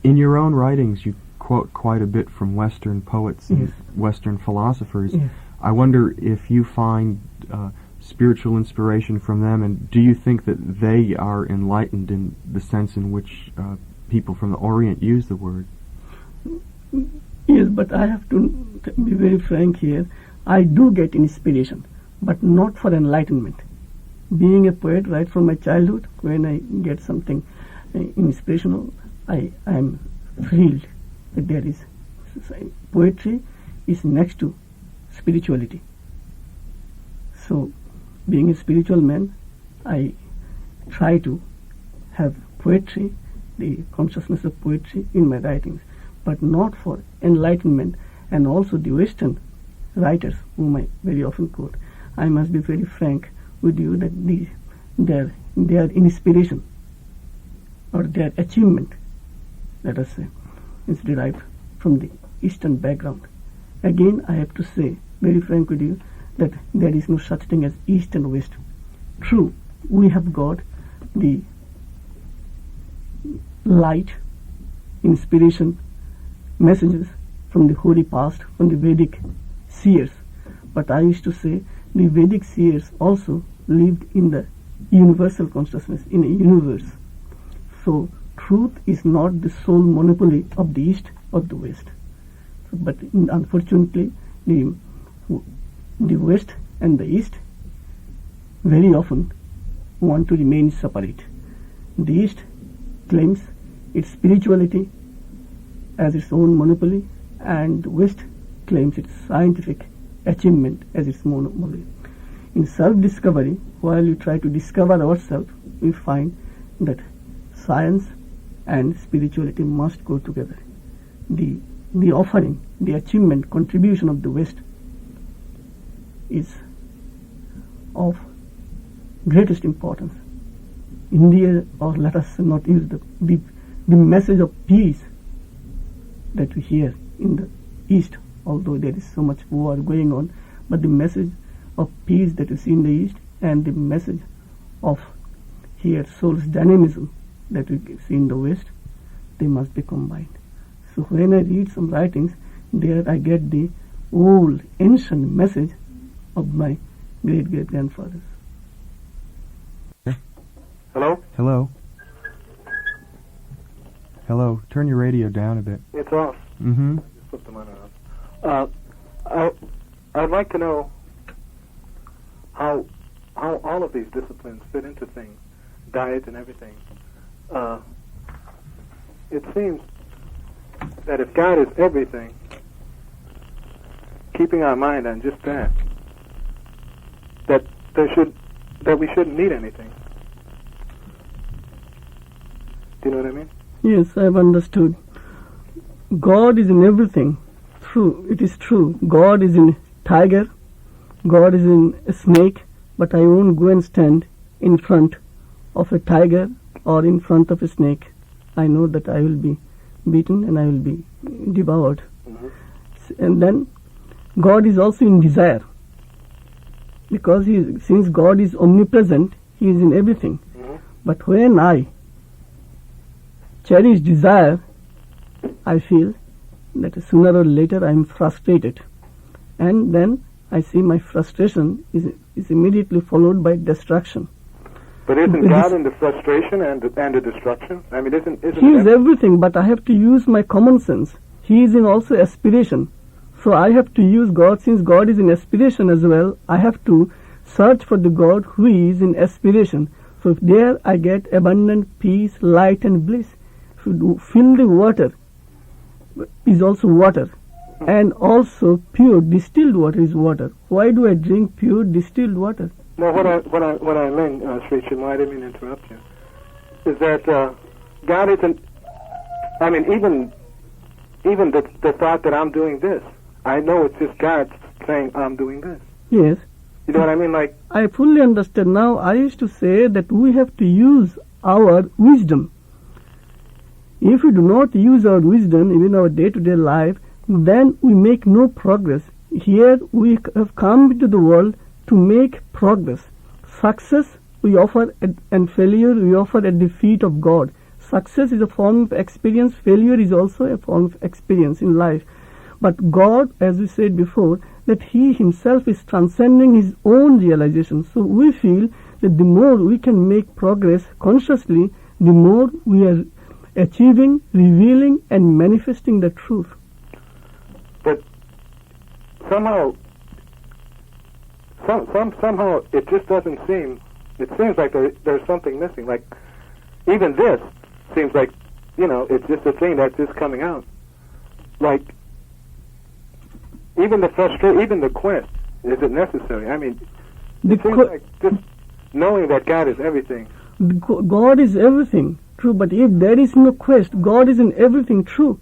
In your own writings, you quote quite a bit from Western poets and Western philosophers. I wonder if you find spiritual inspiration from them, and do you think that they are enlightened in the sense in which people from the Orient use the word? Yes, but I have to be very frank here. I do get inspiration, but not for enlightenment. Being a poet right from my childhood, when I get something inspirational, I am thrilled that there is poetry is next to spirituality. So, being a spiritual man, I try to have poetry, the consciousness of poetry in my writings, but not for enlightenment. And also the Western writers, whom I very often quote, I must be very frank with you that their inspiration or their achievement, let us say, is derived from the Eastern background. Again, I have to say, very frank with you, that there is no such thing as East and West. True, we have got the light, inspiration, messages from the holy past, from the Vedic seers. But I used to say the Vedic seers also lived in the universal consciousness, in a universe. So truth is not the sole monopoly of the East or the West. But unfortunately, the West and the East very often want to remain separate. The East claims its spirituality as its own monopoly, and the West claims its scientific achievement as its monopoly. In self-discovery, while we try to discover ourselves, we find that science and spirituality must go together. The offering, the achievement, contribution of the West is of greatest importance. India, or let us not use the message of peace that we hear in the East, although there is so much war going on, but the message of peace that we see in the East and the message of here soul's dynamism that we see in the West, they must be combined. So when I read some writings, there I get the old ancient message of my great-great-grandfathers. Hello? Hello? Hello, turn your radio down a bit. It's off. Mm-hmm. Just flip the monitor off. I'd like to know how all of these disciplines fit into things, diet and everything. It seems that if God is everything, keeping our mind on just that we shouldn't need anything. Do you know what I mean? Yes, I have understood. God is in everything. True, it is true. God is in tiger, God is in a snake, but I won't go and stand in front of a tiger or in front of a snake. I know that I will be beaten and I will be devoured. Mm-hmm. And then God is also in desire, because since God is omnipresent, He is in everything. Mm-hmm. But when I cherish desire, I feel that sooner or later I am frustrated, and then I see my frustration is immediately followed by destruction. But isn't God in the frustration and the destruction? I mean, isn't He is everything, but I have to use my common sense. He is in also aspiration. So I have to use God. Since God is in aspiration as well, I have to search for the God who is in aspiration. So there I get abundant peace, light and bliss. So fill the water is also water, and also pure distilled water is water. Why do I drink pure distilled water? No, what I mean, Shri Чинмой, I didn't mean to interrupt you, is that God isn't. I mean, even the thought that I'm doing this, I know it's just God saying I'm doing this. Yes. You know what I mean? Like, I fully understand now. I used to say that we have to use our wisdom. If we do not use our wisdom in our day-to-day life, then we make no progress. Here we have come into the world to make progress. Success we offer and failure we offer at the feet of God. success is a form of experience, failure is also a form of experience in life. But God, as we said before, that He Himself is transcending His own realization. So we feel that the more we can make progress consciously, the more we are achieving, revealing, and manifesting the truth. But somehow it just doesn't seem. It seems like there's something missing. Like even this seems like, it's just a thing that's just coming out. Like even the quest, is it necessary? I mean, it seems like just knowing that God is everything. God is everything, true. But if there is no quest, God is in everything, true.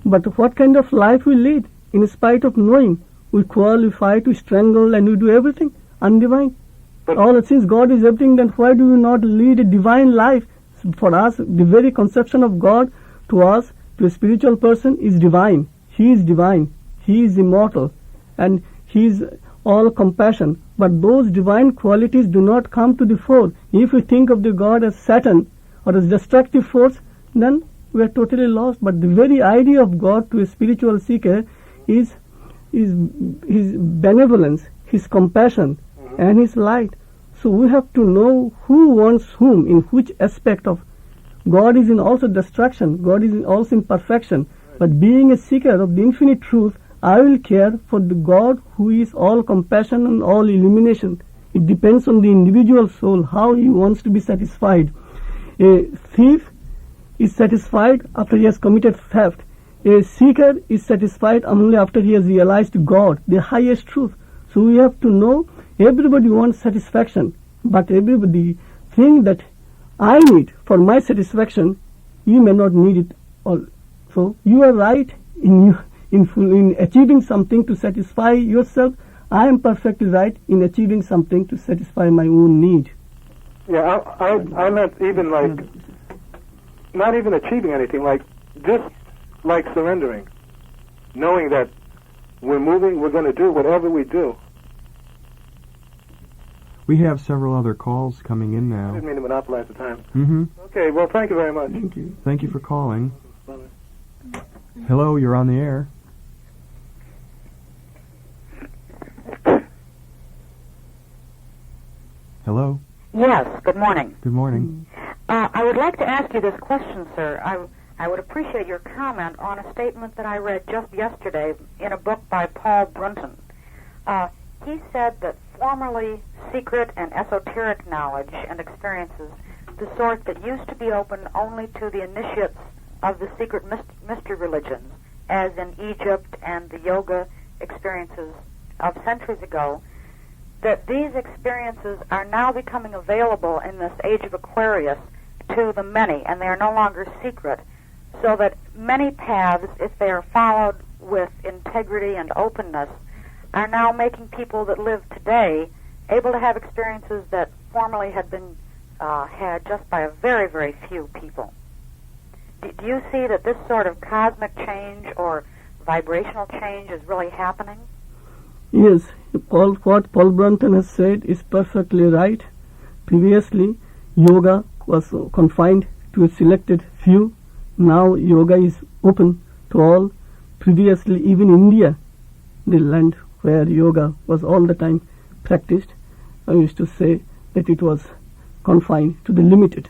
But what kind of life we lead in spite of knowing? We quarrel, we fight, we strangle, and we do everything undivine. But all since God is everything, then why do we not lead a divine life? For us, the very conception of God to us, to a spiritual person, is divine. He is divine. He is immortal. And He is all compassion. But those divine qualities do not come to the fore. If we think of the God as Satan or as destructive force, then we are totally lost. But the very idea of God to a spiritual seeker is His benevolence, His compassion, and His light. So we have to know who wants whom, in which aspect of God is in also destruction, God is also in perfection. But being a seeker of the infinite truth, I will care for the God who is all compassion and all illumination. It depends on the individual soul how he wants to be satisfied. A thief is satisfied after he has committed theft. A seeker is satisfied only after he has realized God, the highest truth. So we have to know everybody wants satisfaction, but everybody think that I need for my satisfaction, you may not need it all. So you are right in achieving something to satisfy yourself. I am perfectly right in achieving something to satisfy my own need. Yeah, I meant even like not even achieving anything, like just like surrendering, knowing that we're moving, we're going to do whatever we do. We have several other calls coming in now. I didn't mean to monopolize the time. Mm-hmm. Okay, well, thank you very much. Thank you. Thank you for calling. Bye. Hello, you're on the air. Hello. Yes, good morning. Good morning. I would like to ask you this question, sir. I would appreciate your comment on a statement that I read just yesterday in a book by Paul Brunton. He said that formerly secret and esoteric knowledge and experiences, the sort that used to be open only to the initiates of the secret mystery religions, as in Egypt and the yoga experiences of centuries ago, that these experiences are now becoming available in this age of Aquarius to the many, and they are no longer secret, so that many paths, if they are followed with integrity and openness, are now making people that live today able to have experiences that formerly had been had just by a very, very few people. Do you see that this sort of cosmic change or vibrational change is really happening? Yes, what Paul Brunton has said is perfectly right. Previously, yoga was confined to a selected few. Now yoga is open to all. Previously, even India, the land where yoga was all the time practiced, I used to say that it was confined to the limited.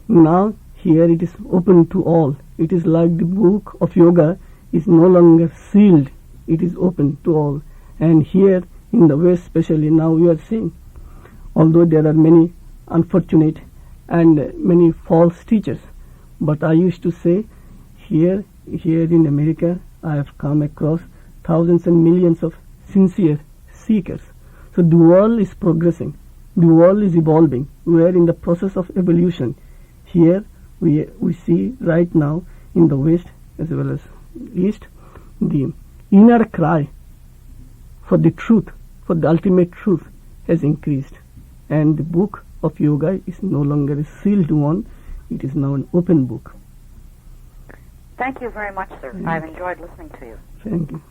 Now here it is open to all. It is like the book of yoga is no longer sealed. It is open to all. And here in the West especially now we are seeing, although there are many unfortunate and many false teachers, but I used to say here in America I have come across thousands and millions of sincere seekers. So the world is progressing. The world is evolving. We are in the process of evolution. Here we see right now in the West as well as East, the inner cry for the truth, for the ultimate truth has increased. And the book of yoga is no longer a sealed one. It is now an open book. Thank you very much, sir. I've enjoyed listening to you. Thank you.